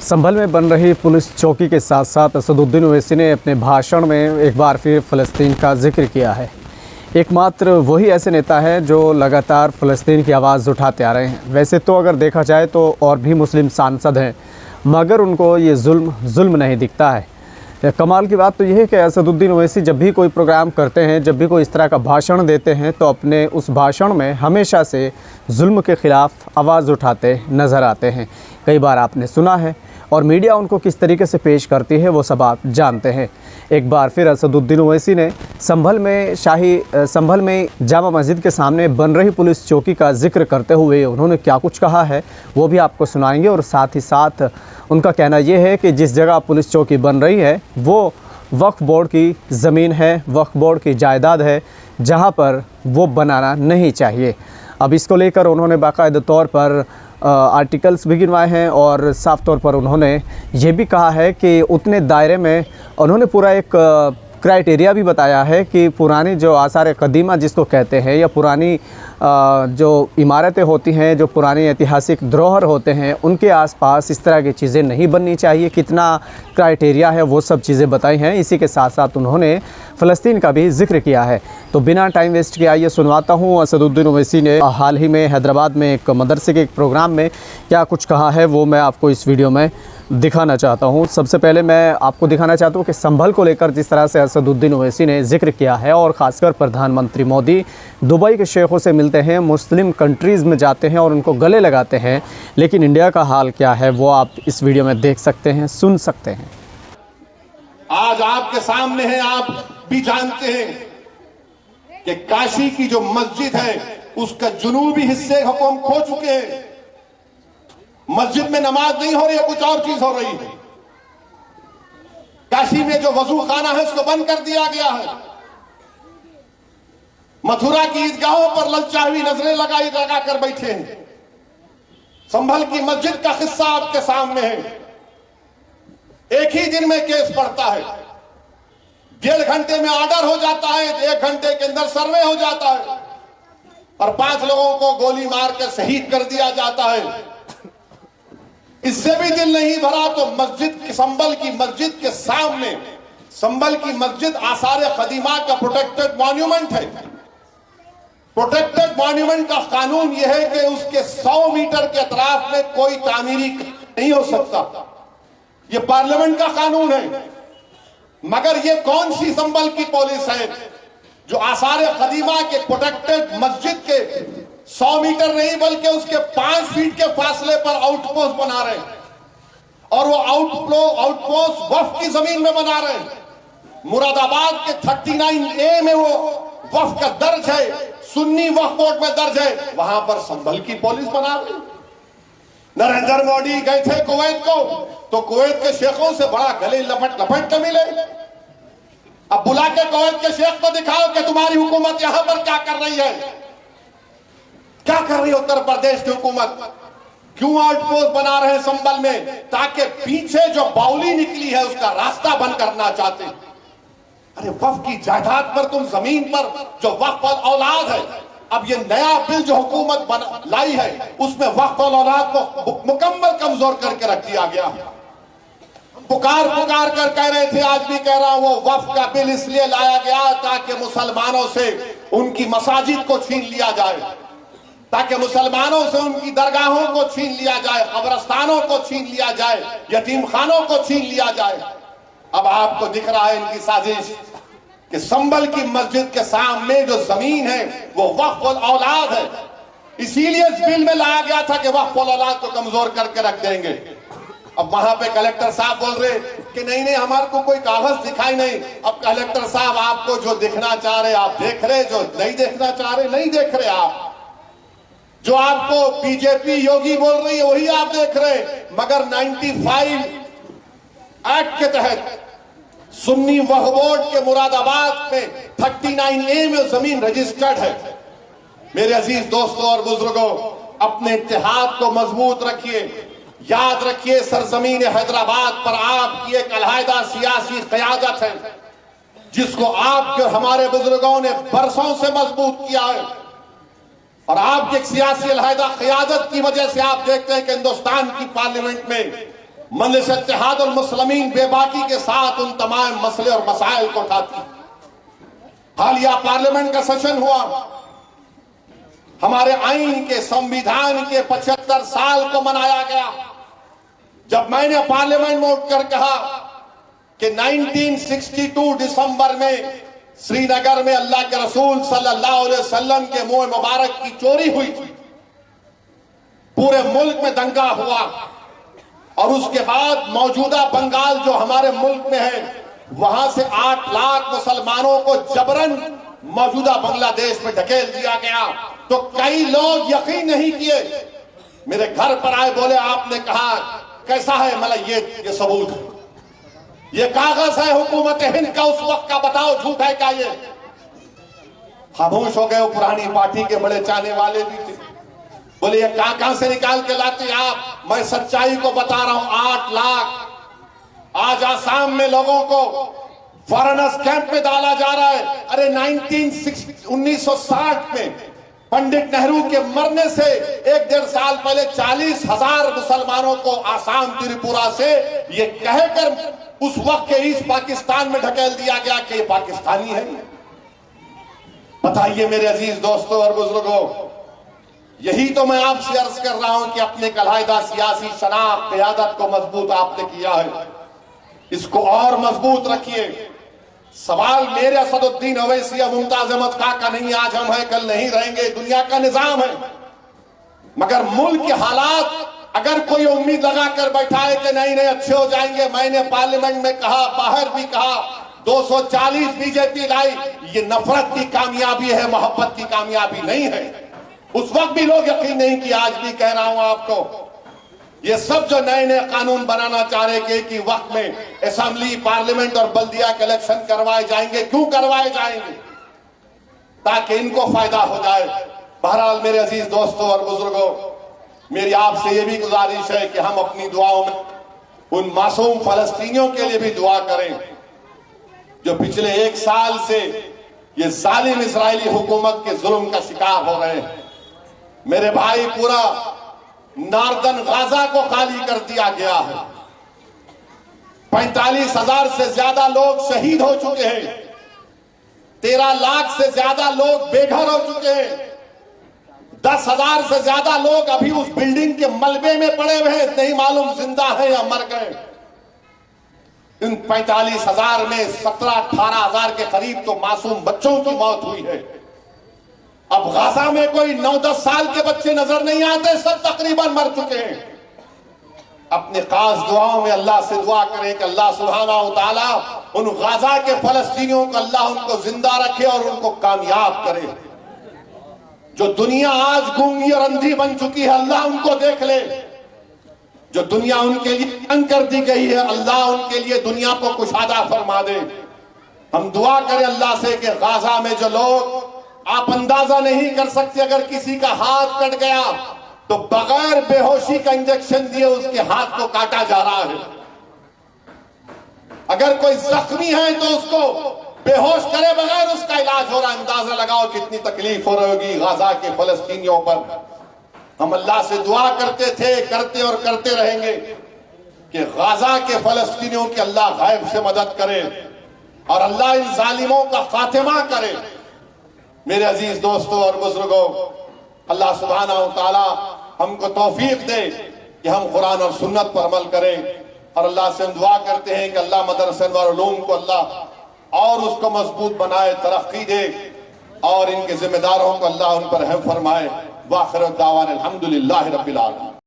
संभल में बन रही पुलिस चौकी के साथ साथ असदुद्दीन ओवैसी ने अपने भाषण में एक बार फिर फ़लस्तीन का जिक्र किया है। एकमात्र वही ऐसे नेता हैं जो लगातार फ़लस्तीन की आवाज़ उठाते आ रहे हैं। वैसे तो अगर देखा जाए तो और भी मुस्लिम सांसद हैं, मगर उनको ये जुल्म नहीं दिखता है। कमाल की बात तो यह है कि असदुद्दीन ओवैसी जब भी कोई प्रोग्राम करते हैं, जब भी कोई इस तरह का भाषण देते हैं, तो अपने उस भाषण में हमेशा से जुल्म के ख़िलाफ़ आवाज़ उठाते नज़र आते हैं। कई बार आपने सुना है और मीडिया उनको किस तरीके से पेश करती है वो सब आप जानते हैं। एक बार फिर असदुद्दीन ओवैसी ने संभल में जामा मस्जिद के सामने बन रही पुलिस चौकी का जिक्र करते हुए उन्होंने क्या कुछ कहा है वो भी आपको सुनाएंगे। और साथ ही साथ उनका कहना यह है कि जिस जगह पुलिस चौकी बन रही है वो वक्फ बोर्ड की ज़मीन है, वक्फ बोर्ड की जायदाद है, जहां पर वो बनाना नहीं चाहिए। अब इसको लेकर उन्होंने बाकायदा तौर पर आर्टिकल्स भी गिनवाए हैं और साफ़ तौर पर उन्होंने ये भी कहा है कि उतने दायरे में उन्होंने पूरा एक क्राइटेरिया भी बताया है कि पुरानी जो आसार कदीमा जिसको कहते हैं, या पुरानी जो इमारतें होती हैं, जो पुरानी ऐतिहासिक धरोहर होते हैं, उनके आसपास इस तरह की चीज़ें नहीं बननी चाहिए। कितना क्राइटेरिया है वो सब चीज़ें बताई हैं। इसी के साथ साथ उन्होंने फ़लस्तीन का भी जिक्र किया है। तो बिना टाइम वेस्ट किए आइए सुनवाता हूँ असदुद्दीन ओवैसी ने हाल ही में हैदराबाद में एक मदरसे के एक प्रोग्राम में क्या कुछ कहा है, वो मैं आपको इस वीडियो में दिखाना चाहता हूँ। सबसे पहले मैं आपको दिखाना चाहता हूँ कि संभल को लेकर जिस तरह से असदुद्दीन ओवैसी ने जिक्र किया है, और ख़ासकर प्रधानमंत्री मोदी दुबई के शेखों से मिलते हैं, मुस्लिम कंट्रीज़ में जाते हैं और उनको गले लगाते हैं, लेकिन इंडिया का हाल क्या है वो आप इस वीडियो में देख सकते हैं, सुन सकते हैं। आज आपके सामने है, आप भी जानते हैं कि काशी की जो मस्जिद है उसका जुनूबी हिस्से हम खो चुके हैं। मस्जिद में नमाज नहीं हो रही है, कुछ और चीज हो रही है। काशी में जो वजू खाना है उसको बंद कर दिया गया है। मथुरा की ईदगाहों पर ललचाई नजरें लगा कर बैठे हैं। संभल की मस्जिद का किस्सा आपके सामने है। एक ही दिन में केस पड़ता है, 1.5 घंटे में ऑर्डर हो जाता है, 1 घंटे के अंदर सर्वे हो जाता है और 5 लोगों को गोली मार कर शहीद कर दिया जाता है। इससे भी दिल नहीं भरा तो संभल की मस्जिद के सामने, संभल की मस्जिद आसार कदीमा का प्रोटेक्टेड मॉन्यूमेंट है। प्रोटेक्टेड मॉन्यूमेंट का कानून यह है कि उसके 100 मीटर के अतराफ में कोई तामीरी नहीं हो सकता। ये पार्लियामेंट का कानून है। मगर ये कौन सी संभल की पुलिस है जो आसार कदीमा के प्रोटेक्टेड मस्जिद के 100 मीटर नहीं बल्कि उसके 5 फीट के फासले पर आउटपोस्ट बना रहे हैं, और वो आउटपोस्ट वक्फ की जमीन में बना रहे हैं। मुरादाबाद के 39A में वो वक्फ का दर्ज है, सुन्नी वक्फ बोर्ड में दर्ज है, वहां पर संभल की पुलिस बना रही। नरेंद्र मोदी गए थे कुवैत को, तो कुवैत के शेखों से बड़ा गले लपट के मिले। अब बुला के कुवैत के शेख को दिखाओ कि तुम्हारी हुकूमत यहां पर क्या कर रही है, क्या कर रही है उत्तर प्रदेश की हुकूमत। क्यों आउटपोस्ट बना रहे हैं संभल में, ताकि पीछे जो बाउली निकली है उसका रास्ता बंद करना चाहते। अरे वक्फ की जायदाद पर, तुम जमीन पर जो वक्फ औलाद है, अब ये नया बिल जो हुकूमत लाई है उसमें वक्फ औलाद को मुकम्मल कमजोर करके रख दिया गया। पुकार कर कह रहे थे, आज भी कह रहा हूं, वो वक्फ का बिल इसलिए लाया गया ताकि मुसलमानों से उनकी मसाजिद को छीन लिया जाए, ताकि मुसलमानों से उनकी दरगाहों को छीन लिया जाए, कब्रस्तानों को छीन लिया जाए, यतीम खानों को छीन लिया जाए। अब आपको दिख रहा है इनकी साजिश कि संभल की मस्जिद के सामने जो जमीन है वो वक्फ औलाद है। इसीलिए इस बिल में लाया गया था कि वक्फ औलाद को कमजोर करके रख देंगे। अब वहां पे कलेक्टर साहब बोल रहे कि नहीं हमारे को कोई कागज दिखाई नहीं। अब कलेक्टर साहब आपको जो देखना चाह रहे आप देख रहे, जो नहीं देखना चाह रहे नहीं देख रहे। आप जो आपको बीजेपी योगी बोल रही है वही आप देख रहे। मगर 95 एक्ट के तहत सुन्नी वक्फ बोर्ड के मुरादाबाद में 39A में जमीन रजिस्टर्ड है। मेरे अजीज दोस्तों और बुजुर्गों, अपने इत्तेहाद को मजबूत रखिए। याद रखिए, सरजमीन हैदराबाद पर आपकी एक अलहदा सियासी क़यादत है जिसको आपके हमारे बुजुर्गों ने बरसों से मजबूत किया है। और आपकी एक सियासी अलहदा क़यादत की वजह से आप देखते हैं कि हिंदुस्तान की पार्लियामेंट में मजलिस इत्तेहाद और मुस्लिमीन बेबाकी के साथ उन तमाम मसले और मसाइल को उठाती है। हालिया पार्लियामेंट का सेशन हुआ, हमारे आईन के संविधान के 75 साल को मनाया गया। जब मैंने पार्लियामेंट में उठकर कहा कि 1962 दिसंबर में श्रीनगर में अल्लाह के रसूल सल्लल्लाहु अलैहि वसल्लम के मुंह मुबारक की चोरी हुई थी, पूरे मुल्क में दंगा हुआ और उसके बाद मौजूदा बंगाल जो हमारे मुल्क में है वहां से 8 लाख मुसलमानों को जबरन मौजूदा बांग्लादेश में ढकेल दिया गया, तो कई लोग यकीन नहीं किए। मेरे घर पर आए, बोले आपने कहा कैसा है, मतलब ये सबूत है, ये कागज है हुकूमत हिंद का उस वक्त का, बताओ झूठ है क्या? ये खामोश हो गए। पुरानी पार्टी के बड़े चाहने वाले भी थे, बोले ये कहां से निकाल के लाते आप? मैं सच्चाई को बता रहा हूं। 8 लाख आज आसाम में लोगों को फॉरेनर्स कैंप में डाला जा रहा है। अरे 1960 में पंडित नेहरू के मरने से 1-1.5 साल पहले 40,000 मुसलमानों को आसाम त्रिपुरा से ये कहकर उस वक्त के ईस्ट पाकिस्तान में ढकेल दिया गया कि ये पाकिस्तानी है। बताइए मेरे अजीज दोस्तों और बुजुर्गों, यही तो मैं आपसे अर्ज कर रहा हूं कि अपने कलायदा सियासी शनाख्त क़यादत को मजबूत आपने किया है, इसको और मजबूत रखिए। सवाल मेरे असदुद्दीन ओवैसी या मुमताज अहमद खां का नहीं, आज हम हैं कल नहीं रहेंगे, दुनिया का निजाम है। मगर मुल्क के हालात, अगर कोई उम्मीद लगा कर बैठा है कि नहीं नहीं अच्छे हो जाएंगे, मैंने पार्लियामेंट में कहा, बाहर भी कहा, 240 बीजेपी लाई, ये नफरत की कामयाबी है, मोहब्बत की कामयाबी नहीं है। उस वक्त भी लोग यकीन नहीं किया, आज भी कह रहा हूं आपको, ये सब जो नए नए कानून बनाना चाह रहे कि वक्त में असेंबली, पार्लियामेंट और बल्दिया के इलेक्शन करवाए जाएंगे, क्यों करवाए जाएंगे? ताकि इनको फायदा हो जाए। बहरहाल मेरे अजीज दोस्तों और बुजुर्गों, मेरी आपसे ये भी गुजारिश है कि हम अपनी दुआओं में उन मासूम फलस्तीनियों के लिए भी दुआ करें जो पिछले 1 साल से ये जालिम इजरायली हुकूमत के जुल्म का शिकार हो रहे हैं। मेरे भाई, पूरा नार्दन गाजा को खाली कर दिया गया है। 45,000 से ज्यादा लोग शहीद हो चुके हैं, 13 लाख से ज्यादा लोग बेघर हो चुके हैं, 10,000 से ज्यादा लोग अभी उस बिल्डिंग के मलबे में पड़े हुए हैं, नहीं मालूम जिंदा है या मर गए। इन 45,000 में 17-18,000 के करीब तो मासूम बच्चों की मौत हुई है। अब गाजा में कोई 9-10 साल के बच्चे नजर नहीं आते, सब तकरीबन मर चुके हैं। अपने खास दुआओं में अल्लाह से दुआ करें कि अल्लाह सुब्हानहू व तआला उन गाजा के फलस्तीनियों को अल्लाह उनको जिंदा रखे और उनको कामयाब करे। जो दुनिया आज गूंगी और अंधी बन चुकी है, अल्लाह उनको देख ले। जो दुनिया उनके लिए तंग कर दी गई है, अल्लाह उनके लिए दुनिया को कुशादा फरमा दे। हम दुआ करें अल्लाह से कि गाजा में जो लोग, आप अंदाजा नहीं कर सकते, अगर किसी का हाथ कट गया तो बगैर बेहोशी का इंजेक्शन दिए उसके हाथ को काटा जा रहा है। अगर कोई जख्मी है तो उसको बेहोश करे बगैर उसका इलाज हो रहा है। अंदाजा लगाओ कितनी तकलीफ हो रही होगी गाजा के फलस्तीनियों पर। हम अल्लाह से दुआ करते थे, करते और करते रहेंगे कि गाजा के फलस्तीनियों की अल्लाह गैब से मदद करे और अल्लाह इन जालिमों का खात्मा करे। मेरे अजीज दोस्तों और बुजुर्गों, अल्लाह सुब्हानहू व तआला हमको तौफीक दे कि हम कुरान और सुन्नत पर अमल करें। और अल्लाह से हम दुआ करते हैं कि अल्लाह मदरसा और उलूम को अल्लाह और उसको मजबूत बनाए, तरक्की दे और इनके जिम्मेदारों को अल्लाह उन पर रहम फरमाए। वाखिर दावाना अल्हम्दुलिल्लाहि रब्बिल आलमीन।